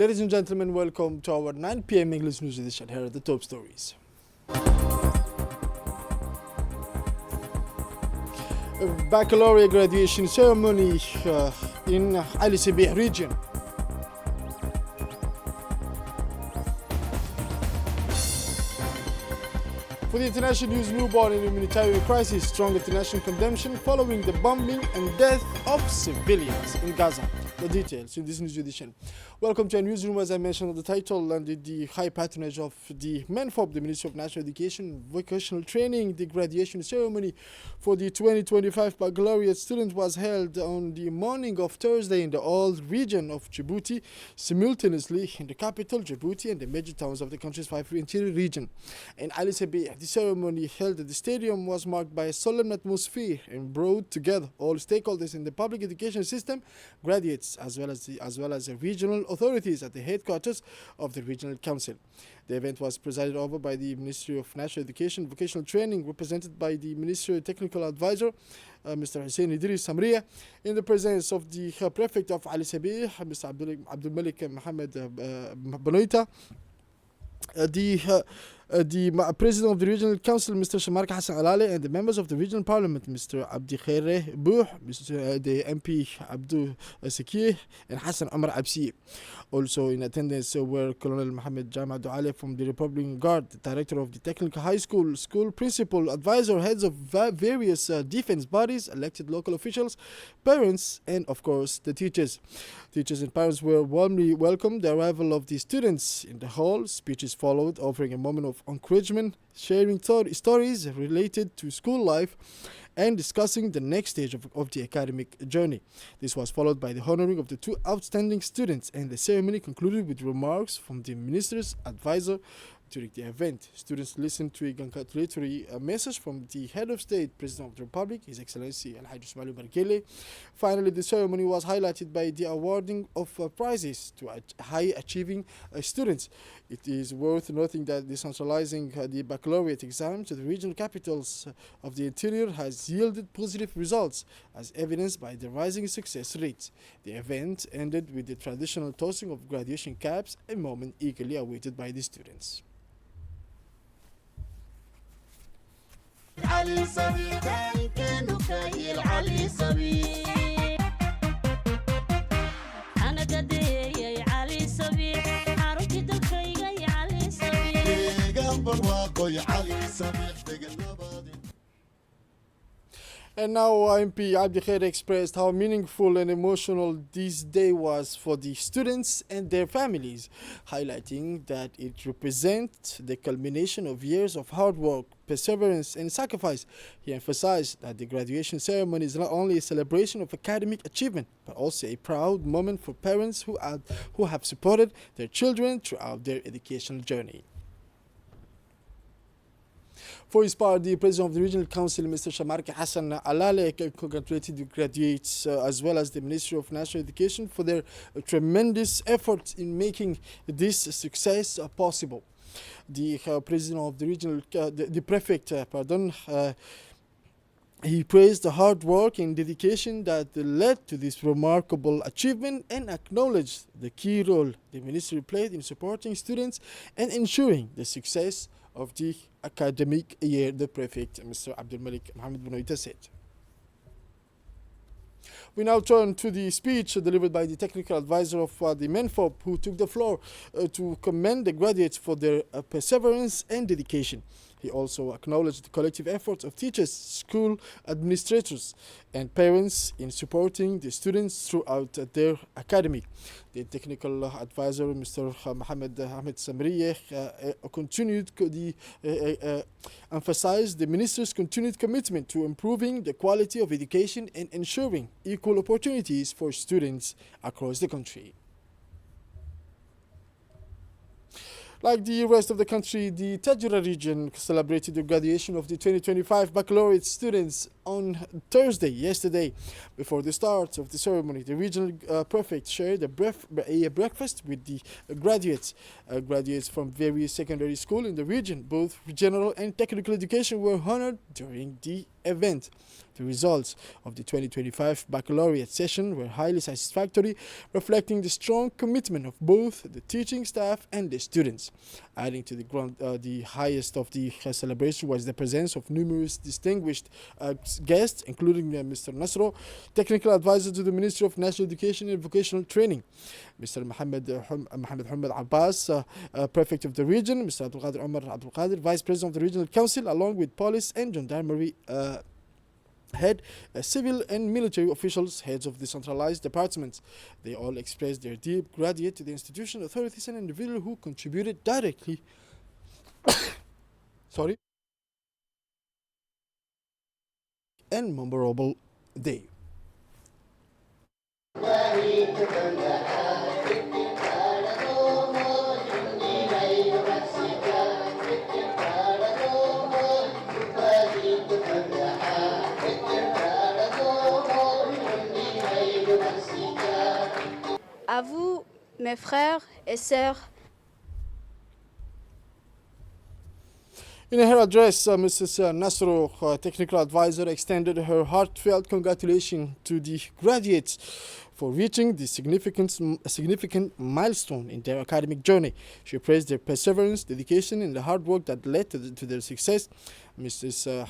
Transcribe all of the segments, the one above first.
Ladies and gentlemen, welcome to our 9 p.m. English News Edition. Here are the top stories. Baccalaureate graduation ceremony in Ali-Sabieh region. For the international news, newborn in humanitarian crisis, strong international condemnation following the bombing and death of civilians in Gaza. The details in this news edition. Welcome to our newsroom. As I mentioned on the title, under the high patronage of the MENFOB, the Ministry of National Education, Vocational Training, the graduation ceremony for the 2025 baccalaureate student was held on the morning of Thursday in the old region of Djibouti, simultaneously in the capital, Djibouti, and the major towns of the country's 5 interior region. In Ali-Sabieh, the ceremony held at the stadium was marked by a solemn atmosphere and brought together all stakeholders in the public education system, graduates, as well as the regional authorities at the headquarters of the regional council. The event was presided over by the Ministry of National Education, Vocational Training, represented by the Ministerial Technical Advisor, Mr. Hussein Idris Samriya, in the presence of the Prefect of Ali-Sabieh, Mr. Abdul Malik Mohammed Benoita, the President of the Regional Council, Mr. Shamarka Hassan Alale, and the members of the Regional Parliament, Mr. Dikhil, the MP Abdul Sakih, and Hassan Omar Absi. Also in attendance were Colonel Mohammed Jama Douale from the Republican Guard, the Director of the Technical High School, School Principal, Advisor, heads of various defense bodies, elected local officials, parents, and of course the teachers. Teachers and parents were warmly welcomed the arrival of the students in the hall. Speeches followed, offering a moment of encouragement, sharing stories related to school life, and discussing the next stage of the academic journey. This was followed by the honoring of the 2 outstanding students, and the ceremony concluded with remarks from the minister's advisor. During the event, students listened to a congratulatory message from the head of state, President of the Republic, His Excellency Al-Hajj Ismail Barkele. Finally, the ceremony was highlighted by the awarding of prizes to high achieving students. It is worth noting that decentralizing the baccalaureate exam to the regional capitals of the interior has yielded positive results, as evidenced by the rising success rates. The event ended with the traditional tossing of graduation caps, a moment eagerly awaited by the students. علي-Sabieh كنوكاي علي-Sabieh أنا قدي يا علي-Sabieh عروتي دكي يا علي-Sabieh جنب الواقع يا علي-Sabieh تقلبادي. And now MP Abdi expressed how meaningful and emotional this day was for the students and their families, highlighting that it represents the culmination of years of hard work, perseverance, and sacrifice. He emphasized that the graduation ceremony is not only a celebration of academic achievement, but also a proud moment for parents who have supported their children throughout their educational journey. For his part, the President of the Regional Council, Mr. Shamarka Hassan Alale, congratulated the graduates as well as the Ministry of National Education for their tremendous efforts in making this success possible. The President of the Regional, the Prefect, he praised the hard work and dedication that led to this remarkable achievement and acknowledged the key role the ministry played in supporting students and ensuring the success of the academic year, the Prefect, Mr. Abdul Malik Mohammed Benoita, said. We now turn to the speech delivered by the technical advisor of the MENFOB, who took the floor to commend the graduates for their perseverance and dedication. He also acknowledged the collective efforts of teachers, school administrators, and parents in supporting the students throughout their academy. The technical advisor, Mr. Mohammed Ahmed Samriye, emphasized the minister's continued commitment to improving the quality of education and ensuring equal opportunities for students across the country. Like the rest of the country, the Tadjourah region celebrated the graduation of the 2025 baccalaureate students on Thursday, yesterday. Before the start of the ceremony, the regional prefect shared a breakfast with the graduates from various secondary schools in the region. Both general and technical education were honored during the event. The results of the 2025 baccalaureate session were highly satisfactory, reflecting the strong commitment of both the teaching staff and the students. Adding to the highest of the celebration was the presence of numerous distinguished guests, including Mr. Nasro, technical advisor to the Ministry of National Education and Vocational Training, Mr. Mohammed Hamad Abbas, prefect of the region, Mr. Abdul Qadir Omar Abdul Qadir, vice president of the regional council, along with police and gendarmerie head, civil and military officials, heads of decentralized departments. They all expressed their deep gratitude to the institution, authorities, and individuals who contributed directly. Sorry. And memorable day. À vous, mes frères et sœurs. In her address, Mrs. Nasro, technical advisor, extended her heartfelt congratulations to the graduates for reaching the significant milestone in their academic journey. She praised their perseverance, dedication, and the hard work that led to their success. Mr.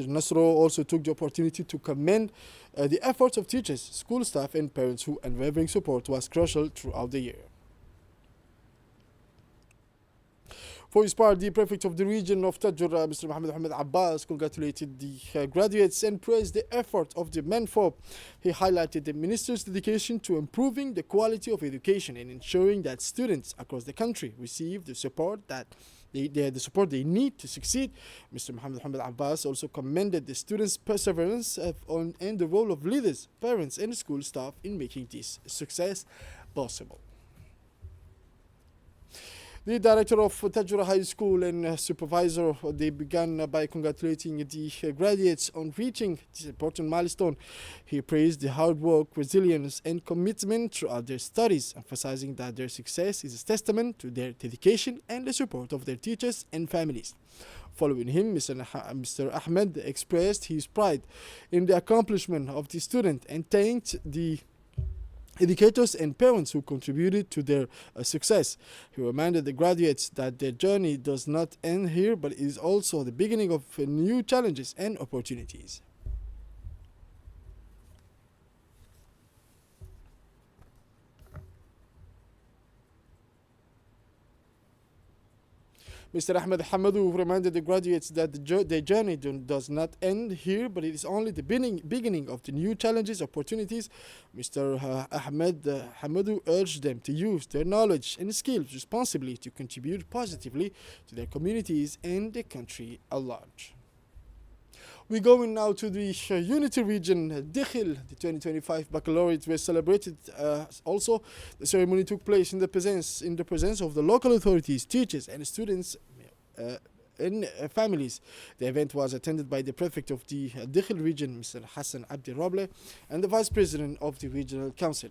Nasro also took the opportunity to commend the efforts of teachers, school staff, and parents whose unwavering support was crucial throughout the year. For his part, the prefect of the region of Tadjourah, Mr. Mohammed Abbas, congratulated the graduates and praised the effort of the menfolk. He highlighted the minister's dedication to improving the quality of education and ensuring that students across the country receive the support they need to succeed. Mr. Mohammed Abbas also commended the students' perseverance and the role of leaders, parents, and school staff in making this success possible. The director of Tadjourah High School and supervisor, they began by congratulating the graduates on reaching this important milestone. He praised the hard work, resilience, and commitment throughout their studies, emphasizing that their success is a testament to their dedication and the support of their teachers and families. Following him, Mr. Ahmed expressed his pride in the accomplishment of the student and thanked the educators and parents who contributed to their success. He reminded the graduates that their journey does not end here, but is also the beginning of new challenges and opportunities. Mr. Ahmed Hamadou reminded the graduates that their journey does not end here, but it is only the beginning of the new challenges, opportunities. Mr. Ahmed Hamadou urged them to use their knowledge and skills responsibly to contribute positively to their communities and the country at large. We're going now to the Unity region, Dikhil. The 2025 baccalaureate was celebrated. Also, the ceremony took place in the presence of the local authorities, teachers, and students and families. The event was attended by the prefect of the Dikhil region, Mr. Hassan Abdi Roble, and the vice president of the regional council.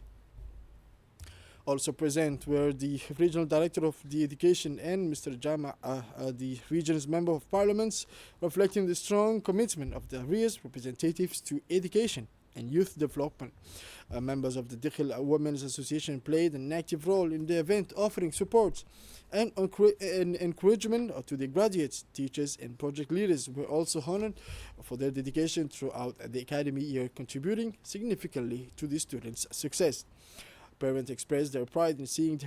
Also present were the regional director of the education and Mr. Jama, the region's member of parliament, reflecting the strong commitment of the area's representatives to education and youth development. Members of the Dikhil Women's Association played an active role in the event, offering support and encouragement to the graduates. Teachers and project leaders were also honored for their dedication throughout the academy year, contributing significantly to the students' success. Parents expressed their pride in seeing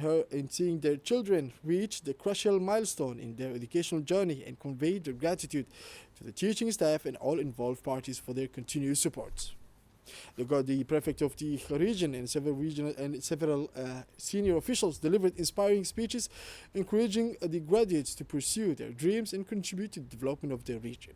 their children reach the crucial milestone in their educational journey and conveyed their gratitude to the teaching staff and all involved parties for their continued support. The prefect of the region and several senior officials delivered inspiring speeches, encouraging the graduates to pursue their dreams and contribute to the development of their region.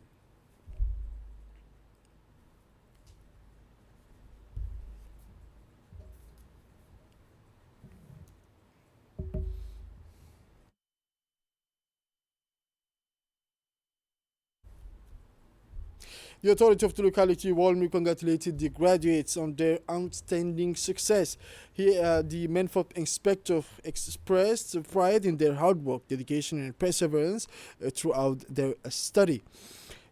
The authority of the locality warmly congratulated the graduates on their outstanding success. The Menfop inspector expressed pride in their hard work, dedication, and perseverance throughout their study.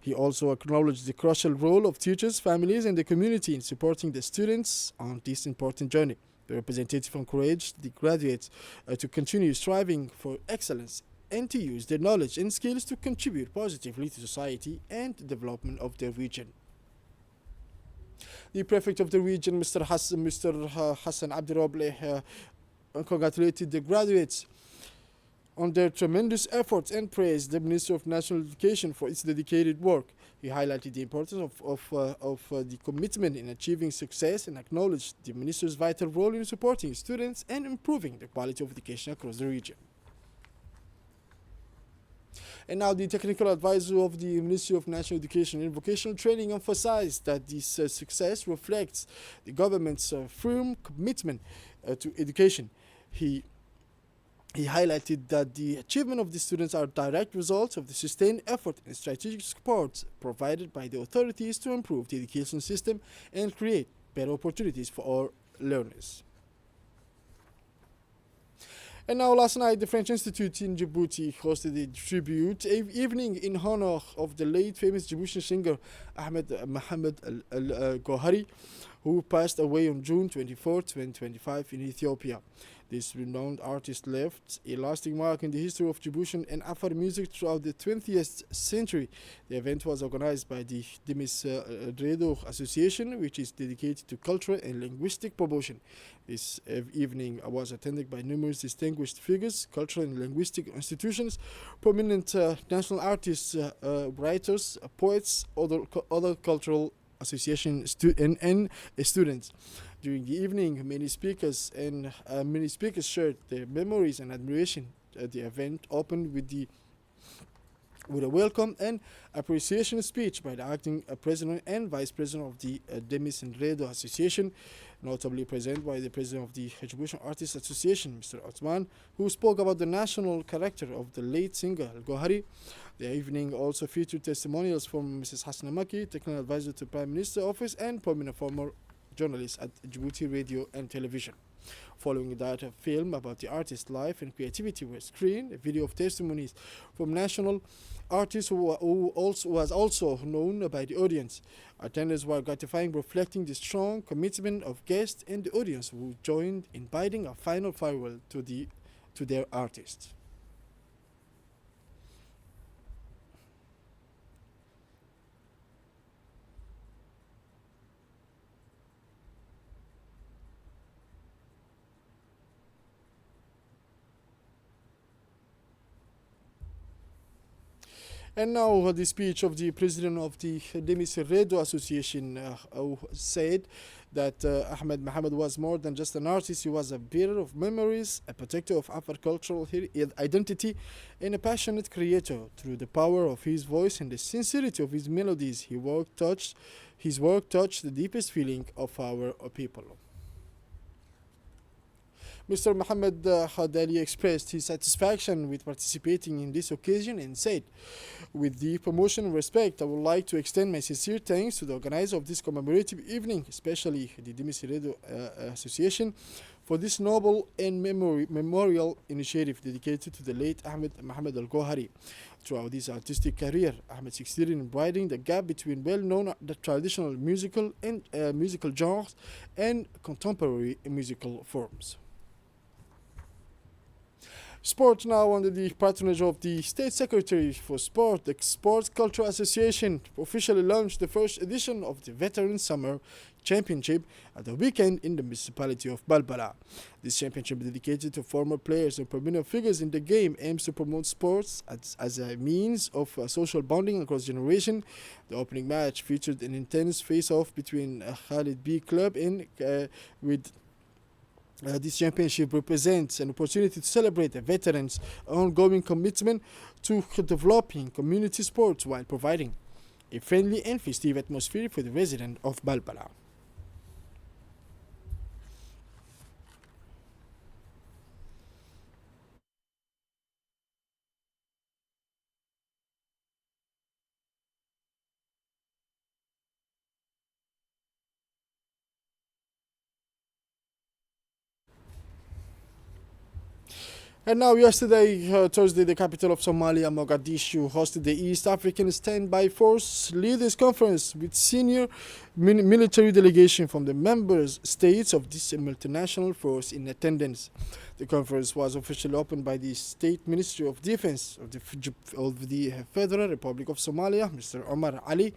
He also acknowledged the crucial role of teachers, families, and the community in supporting the students on this important journey. The representative encouraged the graduates to continue striving for excellence and to use their knowledge and skills to contribute positively to society and the development of their region. The prefect of the region, Mr. Hassan Abdirobleh, congratulated the graduates on their tremendous efforts and praised the Ministry of National Education for its dedicated work. He highlighted the importance of the commitment in achieving success and acknowledged the Minister's vital role in supporting students and improving the quality of education across the region. And now the technical advisor of the Ministry of National Education and Vocational Training emphasized that this success reflects the government's firm commitment to education. He highlighted that the achievement of the students are direct results of the sustained effort and strategic support provided by the authorities to improve the education system and create better opportunities for all learners. And now last night, the French Institute in Djibouti hosted a tribute evening in honor of the late famous Djiboutian singer Ahmed Gohari, who passed away on June 24, 2025 in Ethiopia. This renowned artist left a lasting mark in the history of Djiboutian and Afar music throughout the 20th century. The event was organized by the Demis Redo Association, which is dedicated to cultural and linguistic promotion. This evening was attended by numerous distinguished figures, cultural and linguistic institutions, prominent national artists, writers, poets, other cultural associations and students. During the evening, many speakers shared their memories and admiration. The event opened with a welcome and appreciation speech by the acting president and vice president of the Demis and Redo Association, notably present by the president of the Djiboutian Artists Association, Mr. Othman, who spoke about the national character of the late singer Gohari. The evening also featured testimonials from Mrs. Hasna Maki, technical advisor to Prime Minister's office, and prominent former journalists at Djibouti Radio and Television. Following that, a film about the artist's life and creativity was screened. A video of testimonies from national artists who was also known by the audience. Attendance were gratifying, reflecting the strong commitment of guests and the audience who joined in bidding a final farewell to their artist. And now the speech of the president of the Demis Redo Association said that Ahmed Mohammed was more than just an artist. He was a bearer of memories, a protector of Afar cultural identity, and a passionate creator. Through the power of his voice and the sincerity of his melodies, his work touched the deepest feeling of our people. Mr. Mohammed Khadali expressed his satisfaction with participating in this occasion and said, "With the promotion and respect, I would like to extend my sincere thanks to the organizer of this commemorative evening, especially the Demis Redo Association, for this noble and memorial initiative dedicated to the late Ahmed Mohammed Al-Gohari. Throughout his artistic career, Ahmed succeeded in bridging the gap between well-known traditional musical genres and contemporary musical forms." Sport now, under the patronage of the State Secretary for Sport, the Sports Cultural Association officially launched the first edition of the Veteran Summer Championship at the weekend in the municipality of Balbala. This championship, dedicated to former players and prominent figures in the game, aims to promote sports as a means of social bonding across generations. The opening match featured an intense face-off between Khalid B Club and this championship represents an opportunity to celebrate the veterans' ongoing commitment to developing community sports while providing a friendly and festive atmosphere for the residents of Balbala. And now, yesterday, Thursday, the capital of Somalia, Mogadishu, hosted the East African Standby Force Leaders Conference with senior military delegation from the member states of this multinational force in attendance. The conference was officially opened by the State Ministry of Defense of the Federal Republic of Somalia, Mr. Omar Ali,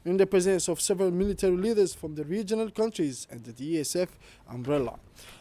in the presence of several military leaders from the regional countries and the DSF umbrella.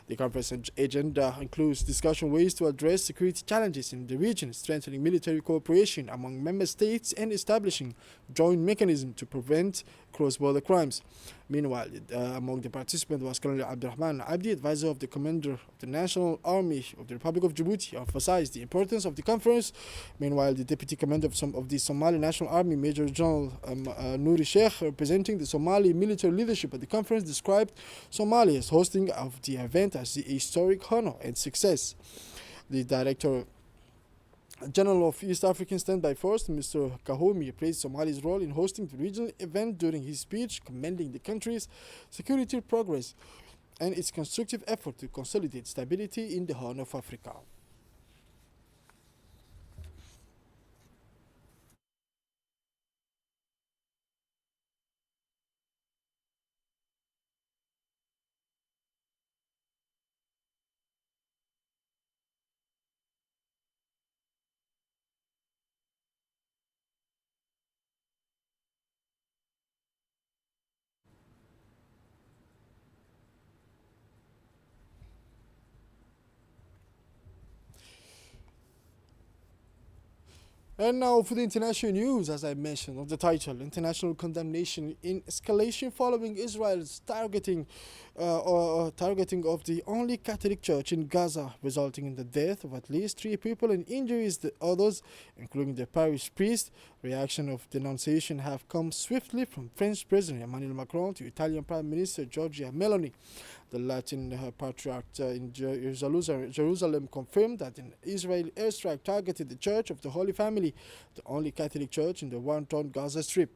The conference agenda includes discussion ways to address security challenges in the region, strengthening military cooperation among member states, and establishing joint mechanisms to prevent cross-border crimes. Meanwhile, among the participants was Colonel Abdurrahman Abdi, advisor of the commander of the National Army of the Republic of Djibouti, emphasized the importance of the conference. Meanwhile, the deputy commander of the Somali National Army, Major General Nouri Sheikh, representing the Somali military leadership at the conference, described Somalia's hosting of the event as a historic honor and success. The Director General of East African Standby Force, Mr. Kahomi, praised Somalia's role in hosting the regional event during his speech, commending the country's security progress and its constructive effort to consolidate stability in the Horn of Africa. And now for the international news, as I mentioned on the title, international condemnation in escalation following Israel's targeting of the only Catholic church in Gaza, resulting in the death of at least 3 people and injuries to others, including the parish priest. Reaction of denunciation have come swiftly from French President Emmanuel Macron to Italian Prime Minister Giorgia Meloni. The Latin Patriarch in Jerusalem confirmed that an Israeli airstrike targeted the Church of the Holy Family, the only Catholic church in the war-torn Gaza Strip.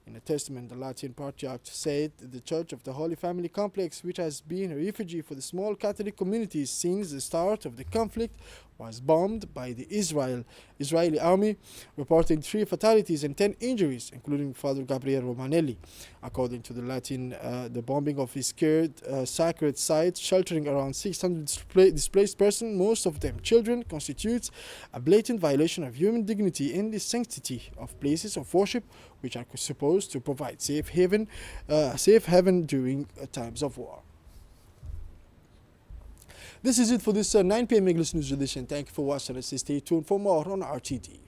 In a testament, the Latin Patriarch said the Church of the Holy Family complex, which has been a refuge for the small Catholic communities since the start of the conflict, was bombed by the Israeli army, reporting 3 fatalities and 10 injuries, including Father Gabriel Romanelli. According to the Latin, the bombing of his sacred site, sheltering around 600 displaced persons, most of them children, constitutes a blatant violation of human dignity and the sanctity of places of worship, which are supposed to provide safe haven during times of war. This is it for this 9 p.m. English News edition. Thank you for watching us. Stay tuned for more on RTD.